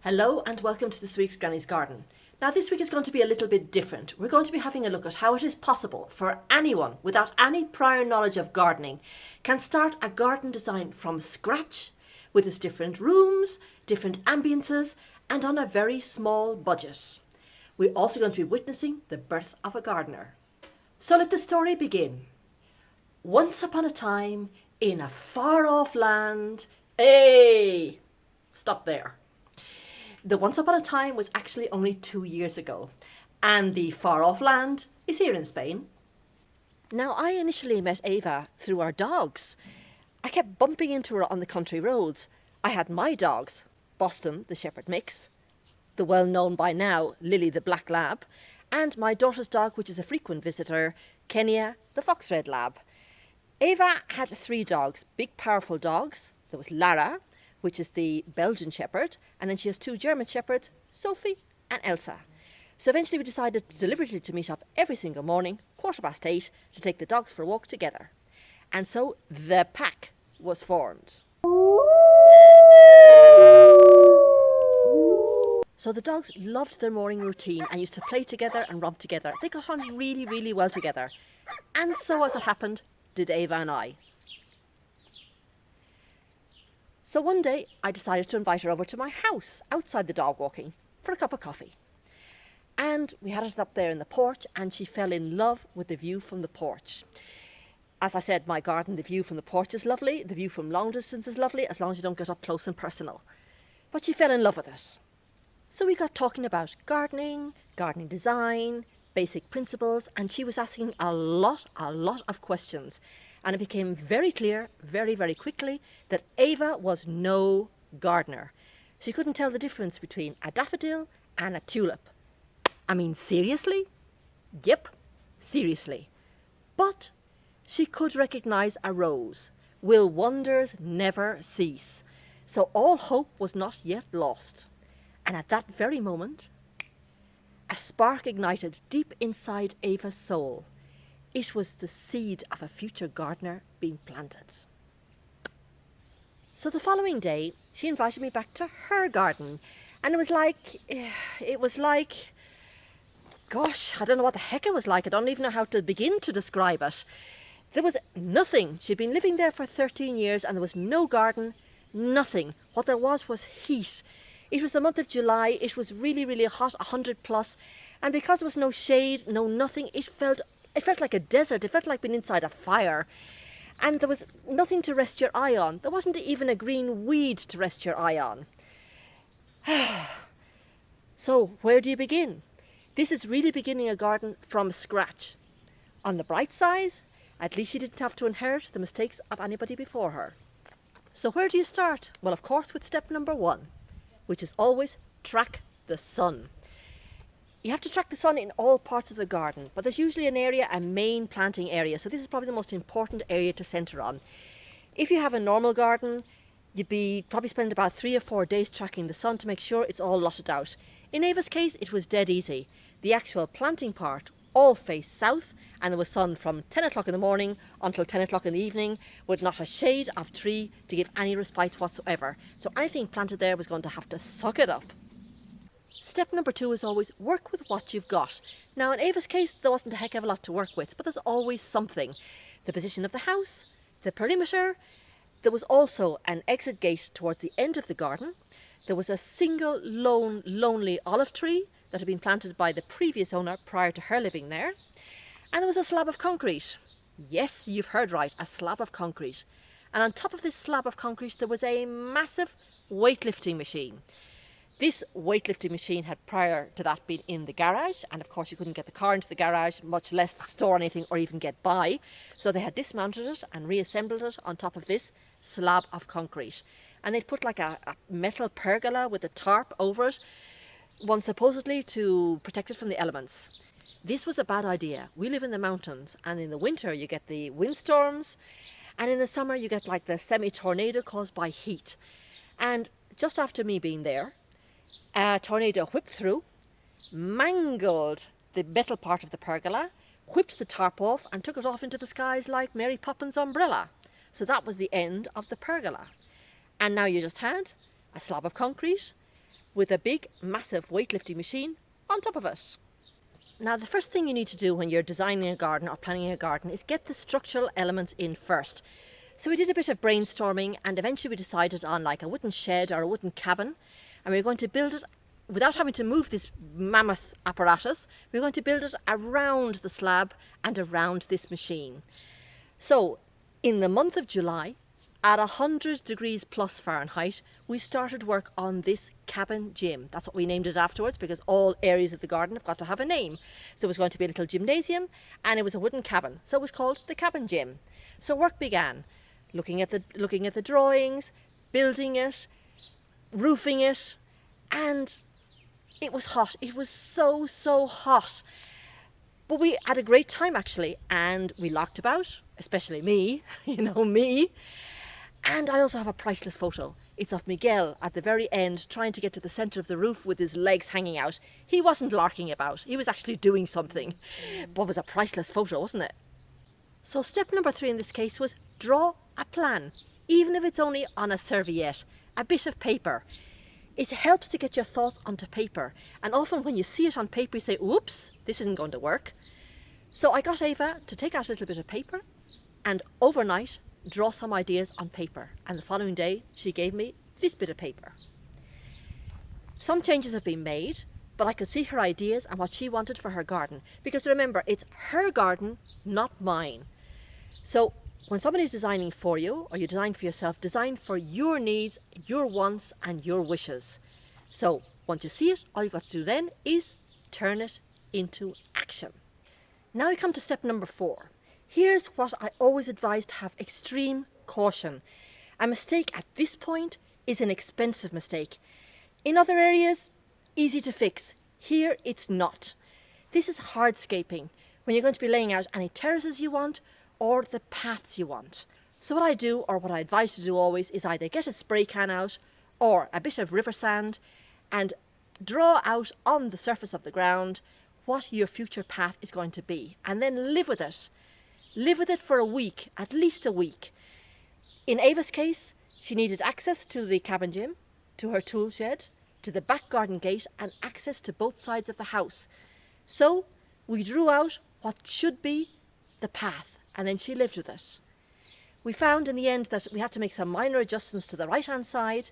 Hello and welcome to this week's Granny's Garden. Now this week is going to be a little bit different. We're going to be having a look at how it is possible for anyone without any prior knowledge of gardening can start a garden design from scratch with its different rooms, different ambiances and on a very small budget. We're also going to be witnessing the birth of a gardener. So let the story begin. Once upon a time in a far off land, stop there. The once upon a time was actually only 2 years ago, and the far off land is here in Spain. Now, I initially met Ava through our dogs. I kept bumping into her on the country roads. I had my dogs, Boston, the shepherd mix, the well-known by now Lily, the black lab, and my daughter's dog, which is a frequent visitor, Kenya, the fox red lab. Ava had 3 dogs, big powerful dogs. There was Lara, which is the Belgian shepherd, and then she has 2 German shepherds, Sophie and Elsa. So eventually we decided deliberately to meet up every single morning, 8:15, to take the dogs for a walk together. And so the pack was formed. So the dogs loved their morning routine and used to play together and romp together. They got on really, really well together. And so as it happened, did Ava and I. So one day I decided to invite her over to my house outside the dog walking for a cup of coffee. And we had it up there in the porch and she fell in love with the view from the porch. As I said, my garden, the view from the porch is lovely. The view from long distance is lovely as long as you don't get up close and personal. But she fell in love with it. So we got talking about gardening design, basic principles, and she was asking a lot of questions. And it became very clear, very, very quickly, that Ava was no gardener. She couldn't tell the difference between a daffodil and a tulip. I mean, seriously? Yep, seriously. But she could recognise a rose. Will wonders never cease? So all hope was not yet lost. And at that very moment, a spark ignited deep inside Ava's soul. It was the seed of a future gardener being planted. So the following day, she invited me back to her garden. And it was like, gosh, I don't know what the heck it was like. I don't even know how to begin to describe it. There was nothing. She'd been living there for 13 years and there was no garden, nothing. What there was heat. It was the month of July. It was really, really hot, 100 plus. And because there was no shade, no nothing, it felt like a desert. It felt like being inside a fire. And there was nothing to rest your eye on. There wasn't even a green weed to rest your eye on. So where do you begin? This is really beginning a garden from scratch. On the bright side, at least she didn't have to inherit the mistakes of anybody before her. So where do you start? Well, of course, with step number 1, which is always track the sun. You have to track the sun in all parts of the garden, but there's usually a main planting area. So this is probably the most important area to centre on. If you have a normal garden, you'd be probably spend about 3 or 4 days tracking the sun to make sure it's all lotted out. In Ava's case, it was dead easy. The actual planting part all faced south, and there was sun from 10 o'clock in the morning until 10 o'clock in the evening, with not a shade of tree to give any respite whatsoever. So anything planted there was going to have to suck it up. Step number 2 is always work with what you've got. Now in Ava's case, there wasn't a heck of a lot to work with, but there's always something. The position of the house, the perimeter. There was also an exit gate towards the end of the garden. There was a single lonely olive tree that had been planted by the previous owner prior to her living there. And there was a slab of concrete. Yes, you've heard right, a slab of concrete. And on top of this slab of concrete, there was a massive weightlifting machine. This weightlifting machine had prior to that been in the garage, and of course you couldn't get the car into the garage, much less store anything or even get by. So they had dismounted it and reassembled it on top of this slab of concrete. And they'd put like a metal pergola with a tarp over it, one supposedly to protect it from the elements. This was a bad idea. We live in the mountains, and in the winter you get the windstorms, and in the summer you get like the semi-tornado caused by heat. And just after me being there, a tornado whipped through, mangled the metal part of the pergola, whipped the tarp off and took it off into the skies like Mary Poppins' umbrella. So that was the end of the pergola. And now you just had a slab of concrete, with a big, massive weightlifting machine on top of it. Now, the first thing you need to do when you're designing a garden or planning a garden is get the structural elements in first. So we did a bit of brainstorming, and eventually we decided on like a wooden shed or a wooden cabin, and we were going to build it without having to move this mammoth apparatus. We were going to build it around the slab and around this machine. So in the month of July, at 100 degrees plus Fahrenheit, we started work on this cabin gym. That's what we named it afterwards, because all areas of the garden have got to have a name. So it was going to be a little gymnasium, and it was a wooden cabin. So it was called the cabin gym. So work began, looking at the drawings, building it, roofing it, and it was hot. It was so hot. But we had a great time actually, and we larked about, especially me, me. And I also have a priceless photo. It's of Miguel at the very end trying to get to the centre of the roof with his legs hanging out. He wasn't larking about, he was actually doing something. But it was a priceless photo, wasn't it? So step number 3 in this case was draw a plan, even if it's only on a serviette, a bit of paper. It helps to get your thoughts onto paper, and often when you see it on paper you say, oops, this isn't going to work. So I got Ava to take out a little bit of paper and overnight draw some ideas on paper, and the following day she gave me this bit of paper. Some changes have been made, but I could see her ideas and what she wanted for her garden, because remember, it's her garden, not mine. So when somebody's designing for you, or you design for yourself, design for your needs, your wants and your wishes. So once you see it, all you've got to do then is turn it into action. Now we come to step number 4. Here's what I always advise to have extreme caution. A mistake at this point is an expensive mistake. In other areas, easy to fix. Here it's not. This is hardscaping, when you're going to be laying out any terraces you want or the paths you want. So what I do, or what I advise to do always, is either get a spray can out or a bit of river sand and draw out on the surface of the ground what your future path is going to be, and then live with it. Live with it for a week, at least a week. In Ava's case, she needed access to the cabin gym, to her tool shed, to the back garden gate, and access to both sides of the house. So we drew out what should be the path, and then she lived with it. We found in the end that we had to make some minor adjustments to the right-hand side,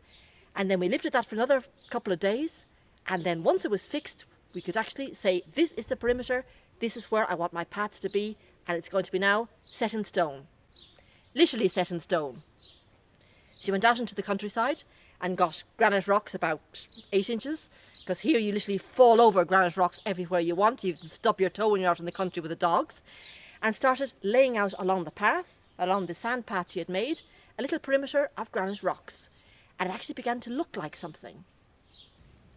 and then we lived with that for another couple of days, and then once it was fixed, we could actually say, this is the perimeter, this is where I want my path to be, and it's going to be now set in stone. Literally set in stone. She went out into the countryside and got granite rocks about 8 inches, because here you literally fall over granite rocks everywhere you want. You can stub your toe when you're out in the country with the dogs, and started laying out along the path, along the sand path she had made, a little perimeter of granite rocks, and it actually began to look like something.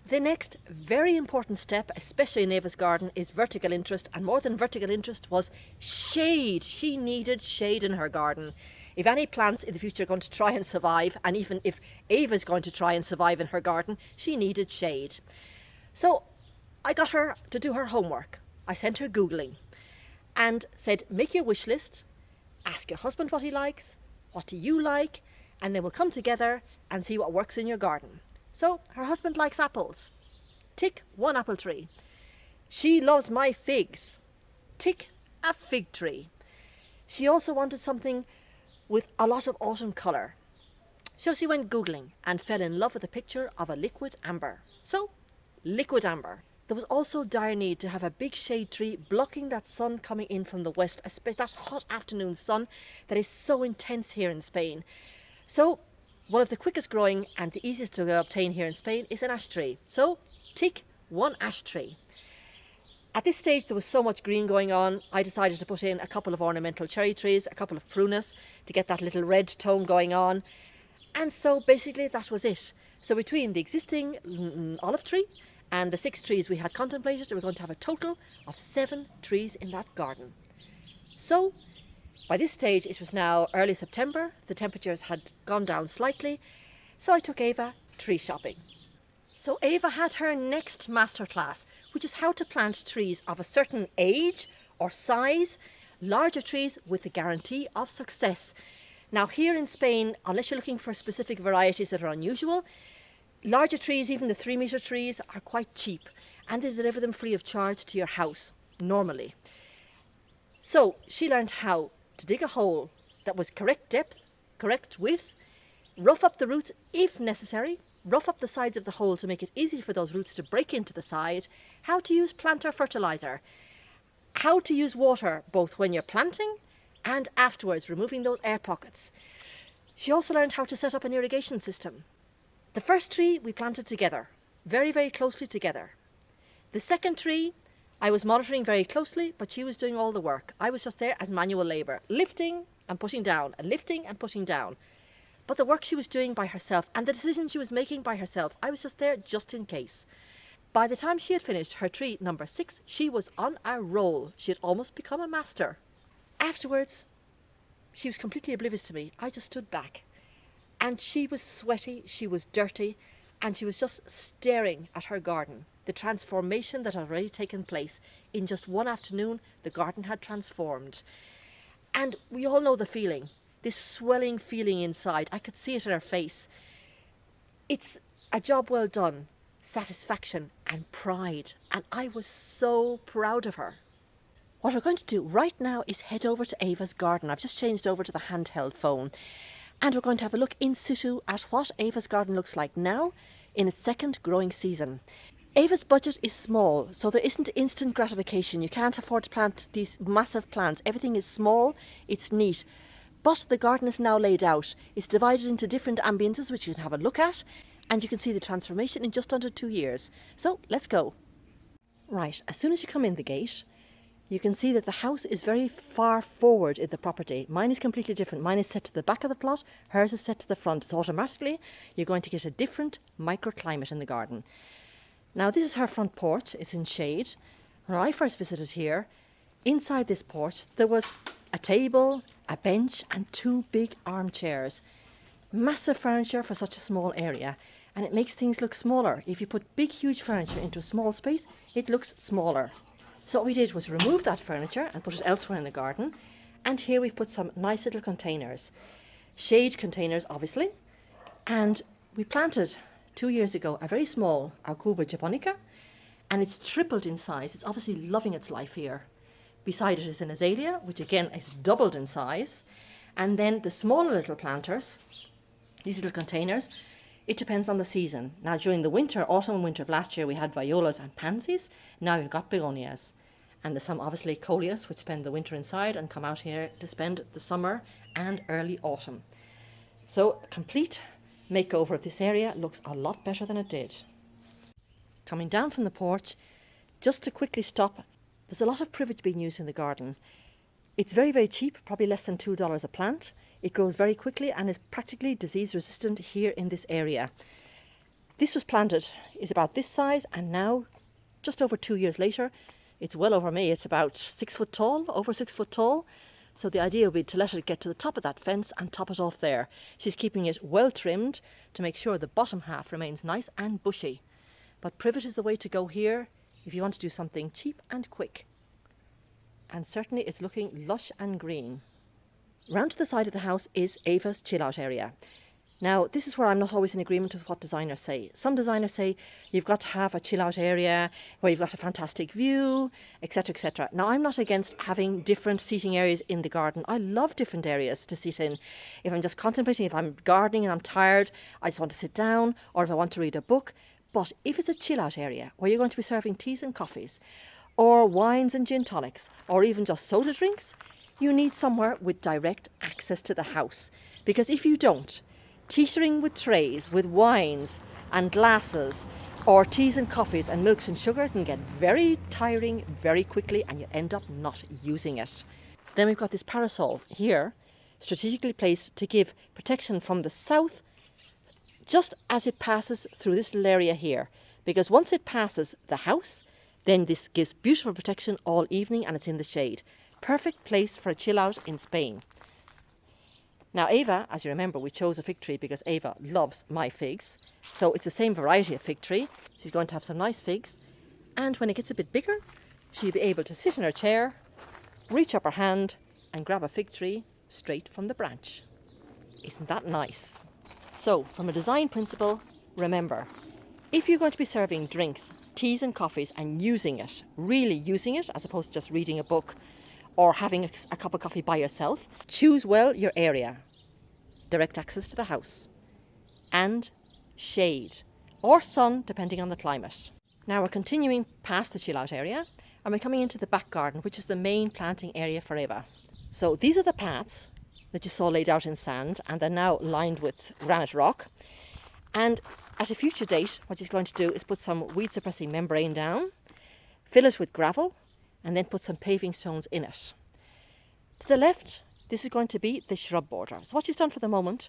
The next very important step, especially in Ava's garden, is vertical interest, and more than vertical interest was shade. She needed shade in her garden. If any plants in the future are going to try and survive, and even if Ava's going to try and survive in her garden, she needed shade. So I got her to do her homework. I sent her Googling and said, make your wish list, ask your husband what he likes, what do you like, and then we'll come together and see what works in your garden. So her husband likes apples. Tick 1 apple tree. She loves my figs. Tick a fig tree. She also wanted something with a lot of autumn colour. So she went Googling and fell in love with a picture of a liquid amber. So, liquid amber. There was also dire need to have a big shade tree blocking that sun coming in from the west, that hot afternoon sun that is so intense here in Spain. So, one of the quickest growing and the easiest to obtain here in Spain is an ash tree. So, tick 1 ash tree. At this stage there was so much green going on, I decided to put in a couple of ornamental cherry trees, a couple of prunus to get that little red tone going on. And so basically that was it. So between the existing olive tree and the 6 trees we had contemplated, we were going to have a total of 7 trees in that garden. So by this stage it was now early September, the temperatures had gone down slightly, so I took Ava tree shopping. So Ava had her next masterclass, which is how to plant trees of a certain age or size, larger trees with the guarantee of success. Now here in Spain, unless you're looking for specific varieties that are unusual, Larger trees, even the 3-metre trees, are quite cheap, and they deliver them free of charge to your house, normally. So she learned how to dig a hole that was correct depth, correct width, rough up the roots if necessary, rough up the sides of the hole to make it easy for those roots to break into the side, how to use planter fertiliser, how to use water both when you're planting and afterwards, removing those air pockets. She also learned how to set up an irrigation system. The first tree we planted together, very, very closely together. The second tree I was monitoring very closely, but she was doing all the work. I was just there as manual labour, lifting and putting down, and lifting and putting down. But the work she was doing by herself and the decisions she was making by herself, I was just there just in case. By the time she had finished her tree number 6, she was on a roll. She had almost become a master. Afterwards, she was completely oblivious to me. I just stood back. And she was sweaty, she was dirty, and she was just staring at her garden. The transformation that had already taken place. In just one afternoon, the garden had transformed. And we all know the feeling, this swelling feeling inside. I could see it in her face. It's a job well done, satisfaction and pride. And I was so proud of her. What we're going to do right now is head over to Avas Garden. I've just changed over to the handheld phone. And we're going to have a look in situ at what Avas Garden looks like now in its second growing season. Ava's budget is small, so there isn't instant gratification. You can't afford to plant these massive plants. Everything is small, it's neat. But the garden is now laid out. It's divided into different ambiences, which you can have a look at, and you can see the transformation in just under 2 years. So let's go. Right, as soon as you come in the gate, you can see that the house is very far forward in the property. Mine is completely different. Mine is set to the back of the plot, hers is set to the front. So automatically, you're going to get a different microclimate in the garden. Now, this is her front porch. It's in shade. When I first visited here, inside this porch, there was a table, a bench, and 2 big armchairs. Massive furniture for such a small area, and it makes things look smaller. If you put big, huge furniture into a small space, it looks smaller. So what we did was remove that furniture and put it elsewhere in the garden. And here we've put some nice little containers. Shade containers, obviously. And we planted 2 years ago a very small Aucuba japonica, and it's tripled in size. It's obviously loving its life here. Beside it is an azalea, which again is doubled in size. And then the smaller little planters, these little containers, it depends on the season. Now during the winter, autumn and winter of last year, we had violas and pansies. Now we've got begonias. And there's some obviously coleus, which spend the winter inside and come out here to spend the summer and early autumn. So a complete makeover of this area looks a lot better than it did. Coming down from the porch, just to quickly stop, there's a lot of privet being used in the garden. It's very, very cheap, probably less than $2 a plant. It grows very quickly and is practically disease resistant here in this area. This was planted, is about this size, and now, just over 2 years later, it's well over me. It's about 6 foot tall, over 6 foot tall. So the idea would be to let it get to the top of that fence and top it off there. She's keeping it well trimmed to make sure the bottom half remains nice and bushy. But privet is the way to go here if you want to do something cheap and quick. And certainly it's looking lush and green. Round to the side of the house is Ava's chill out area. Now, this is where I'm not always in agreement with what designers say. Some designers say you've got to have a chill out area where you've got a fantastic view, etc., etc. Now, I'm not against having different seating areas in the garden. I love different areas to sit in. If I'm just contemplating, if I'm gardening and I'm tired, I just want to sit down, or if I want to read a book. But if it's a chill out area where you're going to be serving teas and coffees, or wines and gin tonics, or even just soda drinks, you need somewhere with direct access to the house. Because if you don't, teetering with trays, with wines and glasses, or teas and coffees and milks and sugar can get very tiring very quickly, and you end up not using it. Then we've got this parasol here, strategically placed to give protection from the south just as it passes through this little area here. Because once it passes the house, then this gives beautiful protection all evening, and it's in the shade. Perfect place for a chill out in Spain. Now Ava, as you remember, we chose a fig tree because Ava loves my figs. So it's the same variety of fig tree. She's going to have some nice figs. And when it gets a bit bigger, she'll be able to sit in her chair, reach up her hand and grab a fig tree straight from the branch. Isn't that nice? So from a design principle, Remember, if you're going to be serving drinks, teas and coffees and using it, really using it, as opposed to just reading a book or having a cup of coffee by yourself, choose well your area, direct access to the house, and shade or sun, depending on the climate. Now we're continuing past the chill out area and we're coming into the back garden, which is the main planting area for Ava. So these are the paths that you saw laid out in sand, and they're now lined with granite rock. And at a future date, what she's going to do is put some weed suppressing membrane down, fill it with gravel, and then put some paving stones in it. To the left, this is going to be the shrub border. So what she's done for the moment,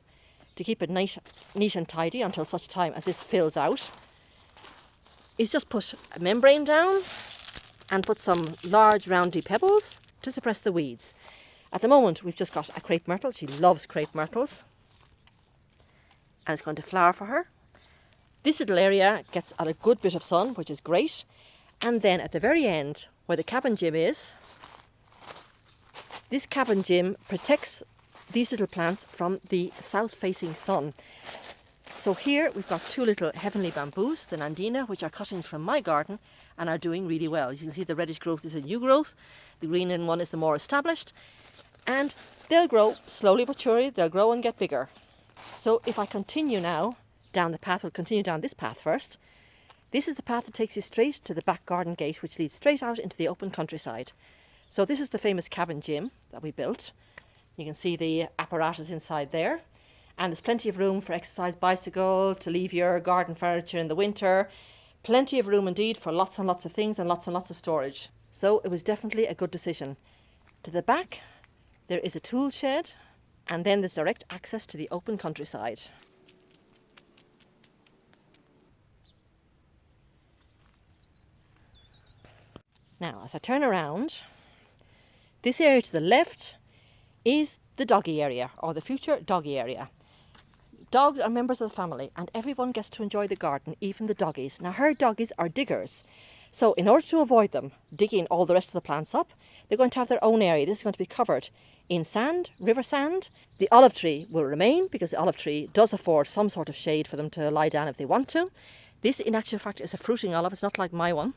to keep it nice, neat and tidy until such time as this fills out, is just put a membrane down and put some large roundy pebbles to suppress the weeds. At the moment, we've just got a crepe myrtle. She loves crepe myrtles. And it's going to flower for her. This little area gets a good bit of sun, which is great. And then at the very end, where the cabin gym is, this cabin gym protects these little plants from the south-facing sun. So here we've got two little heavenly bamboos, the Nandina, which are cuttings from my garden and are doing really well. You can see the reddish growth is a new growth. The green one is the more established. And they'll grow slowly but surely. They'll grow and get bigger. So if I continue now down the path, we'll continue down this path first. This is the path that takes you straight to the back garden gate, which leads straight out into the open countryside. So this is the famous cabin gym that we built. You can see the apparatus inside there. And there's plenty of room for exercise bicycle, to leave your garden furniture in the winter. Plenty of room indeed for lots and lots of things and lots of storage. So it was definitely a good decision. To the back, there is a tool shed, and then there's direct access to the open countryside. Now, as I turn around, this area to the left is the doggy area, or the future doggy area. Dogs are members of the family, and everyone gets to enjoy the garden, even the doggies. Now, her doggies are diggers. So in order to avoid them digging all the rest of the plants up, they're going to have their own area. This is going to be covered in sand, river sand. The olive tree will remain because the olive tree does afford some sort of shade for them to lie down if they want to. This, in actual fact, is a fruiting olive. It's not like my one.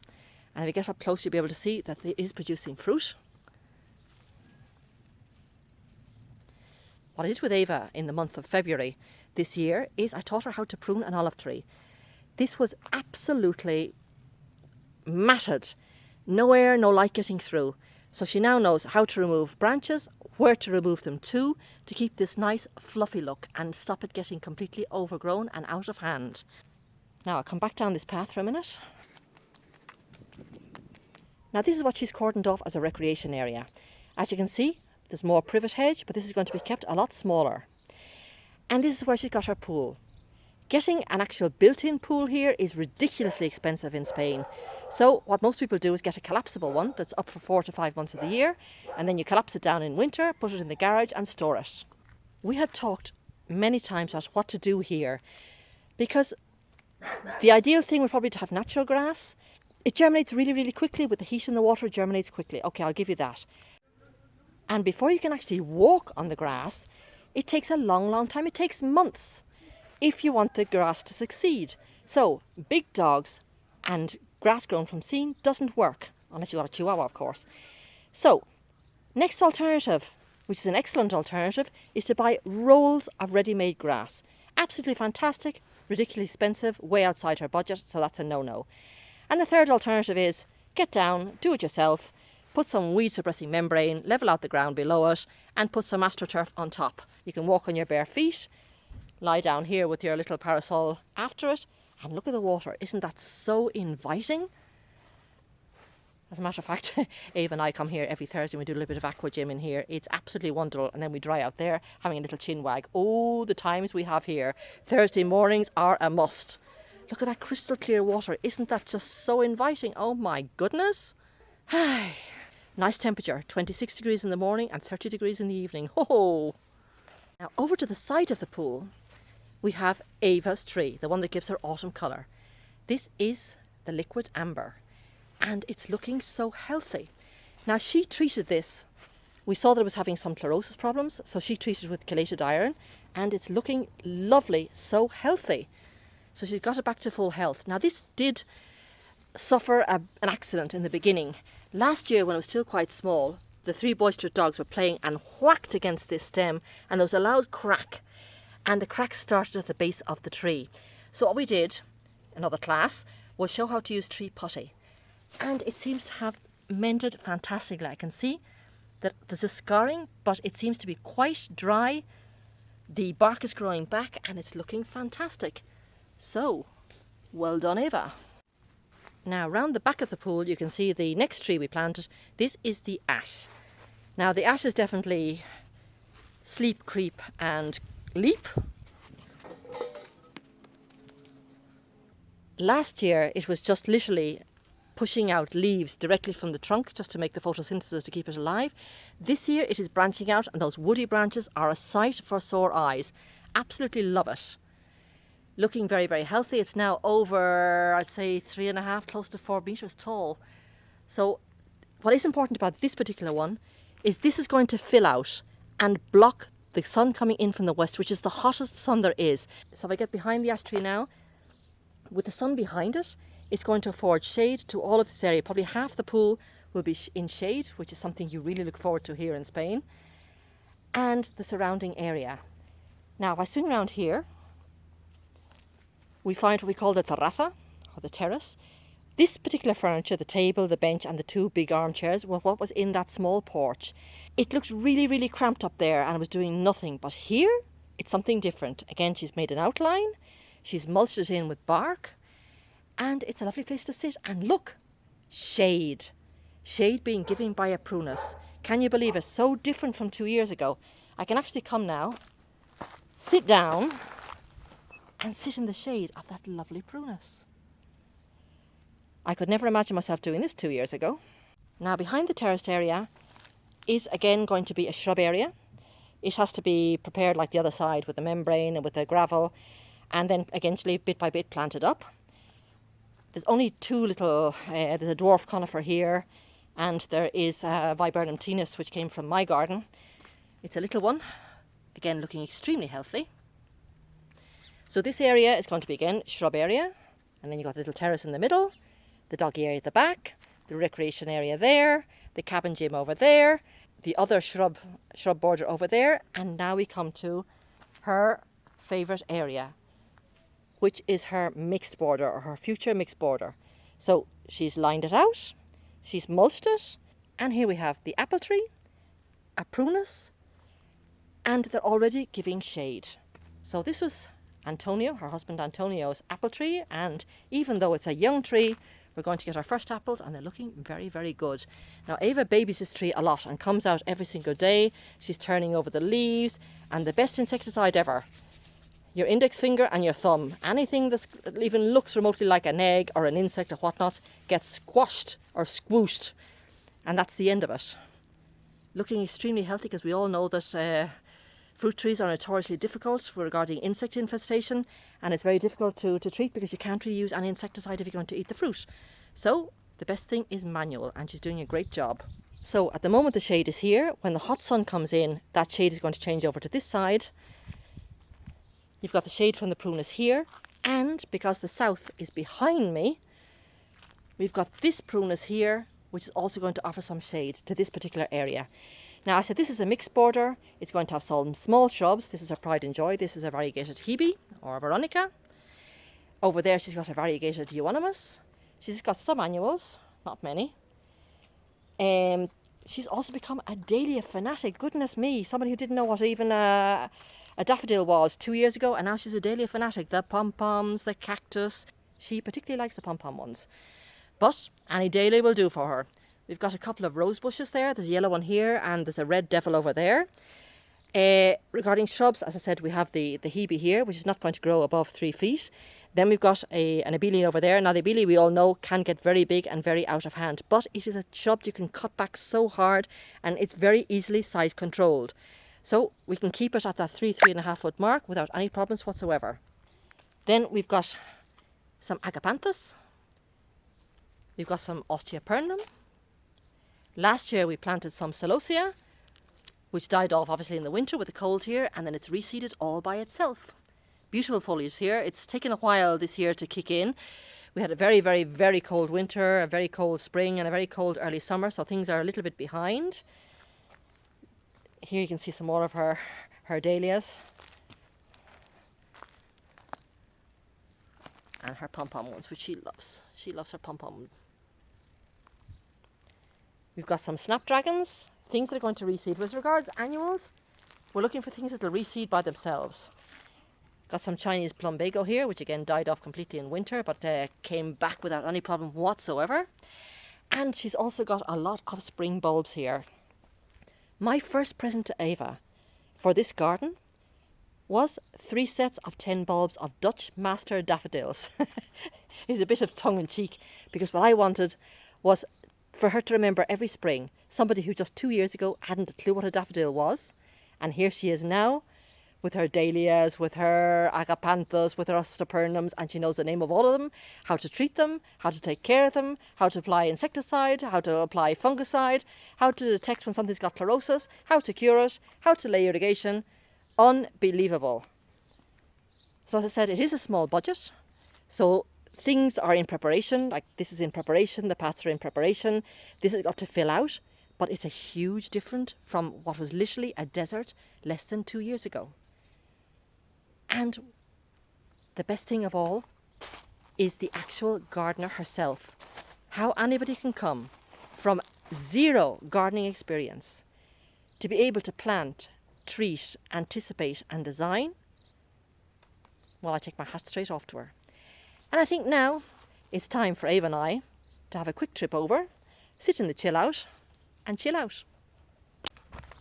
And if you get up close, you'll be able to see that it is producing fruit. What I did with Ava in the month of February this year is I taught her how to prune an olive tree. This was absolutely matted. No air, no light getting through. So she now knows how to remove branches, where to remove them to keep this nice fluffy look and stop it getting completely overgrown and out of hand. Now I'll come back down this path for a minute. Now this is what she's cordoned off as a recreation area. As you can see, there's more privet hedge, but this is going to be kept a lot smaller. And this is where she's got her pool. Getting an actual built-in pool here is ridiculously expensive in Spain. So what most people do is get a collapsible one that's up for 4 to 5 months of the year, and then you collapse it down in winter, put it in the garage and store it. We had talked many times about what to do here, because the ideal thing would probably to have natural grass. It germinates really, really quickly. With the heat in the water, it germinates quickly. Okay, I'll give you that. And before you can actually walk on the grass, it takes a long, long time. It takes months if you want the grass to succeed. So big dogs and grass grown from seed doesn't work, unless you've got a chihuahua, of course. So next alternative, which is an excellent alternative, is to buy rolls of ready-made grass. Absolutely fantastic, ridiculously expensive, way outside her budget, so that's a no-no. And the third alternative is get down, do it yourself, put some weed suppressing membrane, level out the ground below it, and put some astroturf on top. You can walk on your bare feet, lie down here with your little parasol after it, and look at the water. Isn't that so inviting? As a matter of fact, Ava and I come here every Thursday and we do a little bit of aqua gym in here. It's absolutely wonderful. And then we dry out there having a little chin wag. Oh, the times we have here. Thursday mornings are a must. Look at that crystal clear water. Isn't that just so inviting? Oh my goodness. Nice temperature, 26 degrees in the morning and 30 degrees in the evening. Ho! Now over to the side of the pool, we have Ava's tree, the one that gives her autumn colour. This is the liquid amber, and it's looking so healthy. Now she treated this. We saw that it was having some chlorosis problems, so she treated it with chelated iron, and it's looking lovely, so healthy. So she's got it back to full health. Now this did suffer an accident in the beginning. Last year when it was still quite small, the 3 boisterous dogs were playing and whacked against this stem, and there was a loud crack, and the crack started at the base of the tree. So what we did, another class, was show how to use tree putty, and it seems to have mended fantastically. I can see that there's a scarring, but it seems to be quite dry. The bark is growing back and it's looking fantastic. So, well done, Ava. Now, round the back of the pool, you can see the next tree we planted. This is the ash. Now, the ash is definitely sleep, creep and leap. Last year, it was just literally pushing out leaves directly from the trunk just to make the photosynthesis to keep it alive. This year, it is branching out, and those woody branches are a sight for sore eyes. Absolutely love it. Looking very, very healthy. It's now over, I'd say, 3.5, close to 4 meters tall. So what is important about this particular one is this is going to fill out and block the sun coming in from the west, which is the hottest sun there is. So if I get behind the ash tree now, with the sun behind it, it's going to afford shade to all of this area. Probably half the pool will be in shade, which is something you really look forward to here in Spain, and the surrounding area. Now, if I swing around here, we find what we call the terrace, or the terrace. This particular furniture, the table, the bench and the 2 big armchairs, were what was in that small porch. It looked really, really cramped up there and it was doing nothing. But here, it's something different. Again, she's made an outline, she's mulched it in with bark, and it's a lovely place to sit. And look, shade. Shade being given by a prunus. Can you believe it? So different from 2 years ago. I can actually come now, sit down, and sit in the shade of that lovely prunus. I could never imagine myself doing this 2 years ago. Now, behind the terraced area is again going to be a shrub area. It has to be prepared like the other side with the membrane and with the gravel, and then eventually bit by bit planted up. There's only 2 little, there's a dwarf conifer here, and there is a viburnum tenus which came from my garden. It's a little one, again looking extremely healthy. So this area is going to be again shrub area, and then you've got the little terrace in the middle, the doggy area at the back, the recreation area there, the cabin gym over there, the other shrub border over there, and now we come to her favourite area, which is her mixed border, or her future mixed border. So she's lined it out, she's mulched it, and here we have the apple tree, a prunus, and they're already giving shade. So this was Antonio, her husband Antonio's apple tree, and even though it's a young tree, we're going to get our first apples and they're looking very, very good. Now, Ava babies this tree a lot and comes out every single day. She's turning over the leaves, and the best insecticide ever. Your index finger and your thumb, anything that even looks remotely like an egg or an insect or whatnot, gets squashed or squooshed, and that's the end of it. Looking extremely healthy, because we all know that fruit trees are notoriously difficult regarding insect infestation, and it's very difficult to treat because you can't really use any insecticide if you're going to eat the fruit. So the best thing is manual, and she's doing a great job. So at the moment the shade is here. When the hot sun comes in, that shade is going to change over to this side. You've got the shade from the prunus here, and because the south is behind me, we've got this prunus here, which is also going to offer some shade to this particular area. Now, I said this is a mixed border. It's going to have some small shrubs. This is her pride and joy. This is a variegated hebe, or Veronica. Over there, she's got a variegated euonymus. She's got some annuals, not many. She's also become a dahlia fanatic. Goodness me, somebody who didn't know what even a daffodil was 2 years ago, and now she's a dahlia fanatic. The pom-poms, the cactus. She particularly likes the pom-pom ones. But any dahlia will do for her. We've got a couple of rose bushes there. There's a yellow one here, and there's a red devil over there. Regarding shrubs, as I said, we have the hebe here, which is not going to grow above 3 feet. Then we've got an abelie over there. Now, the abelie, we all know, can get very big and very out of hand, but it is a shrub you can cut back so hard, and it's very easily size controlled. So we can keep it at that 3.5 foot mark without any problems whatsoever. Then we've got some agapanthus. We've got some osteopernum. Last year we planted some celosia, which died off obviously in the winter with the cold here, and then it's reseeded all by itself. beautiful foliage here. It's taken a while this year to kick in. We had a very, very, very cold winter, a very cold spring, and a very cold early summer, so things are a little bit behind. Here you can see some more of her dahlias. And her pom-pom ones, which she loves. She loves her pom-pom. We've got some snapdragons, things that are going to reseed. With regards annuals, we're looking for things that will reseed by themselves. Got some Chinese plumbago here, which again died off completely in winter, but came back without any problem whatsoever. And she's also got a lot of spring bulbs here. My first present to Ava for this garden was 3 sets of 10 bulbs of Dutch master daffodils. It's a bit of tongue-in-cheek, because what I wanted was for her to remember every spring somebody who just 2 years ago hadn't a clue what a daffodil was. And here she is now with her dahlias, with her agapanthus, with her osteopernums, and she knows the name of all of them, how to treat them, how to take care of them, how to apply insecticide, how to apply fungicide, how to detect when something's got chlorosis, how to cure it, how to lay irrigation. Unbelievable. So as I said, it is a small budget. So things are in preparation, like this is in preparation, the paths are in preparation, this has got to fill out, but it's a huge difference from what was literally a desert less than 2 years ago. And the best thing of all is the actual gardener herself. How anybody can come from zero gardening experience to be able to plant, treat, anticipate and design. Well, I take my hat straight off to her. And I think now it's time for Ava and I to have a quick trip over, sit in the chill out and chill out.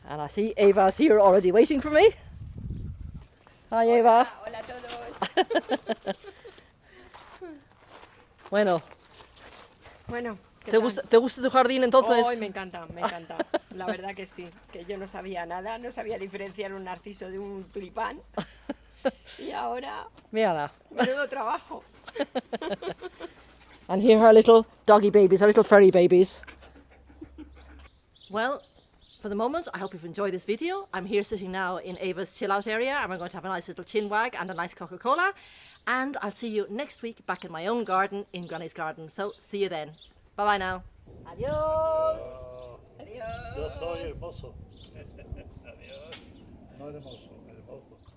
And I see Ava's here already waiting for me. Hi Ava. Hola a todos. Bueno, ¿qué ¿te tal? gusta tu jardín entonces? Ay, me encanta, me encanta. La verdad que sí, que yo no sabía nada, no sabía diferenciar un narciso de un tulipán. Y ahora, Mírala. menudo trabajo. And here are little doggy babies, our little furry babies. Well, for the moment, I hope you've enjoyed this video. I'm here sitting now in Ava's chill out area, and we're going to have a nice little chin wag and a nice Coca-Cola. And I'll see you next week back in my own garden in Granny's garden. So see you then. Bye bye now. Adios. Adiós. Yo soy hermoso. Adiós. No hermoso, hermoso.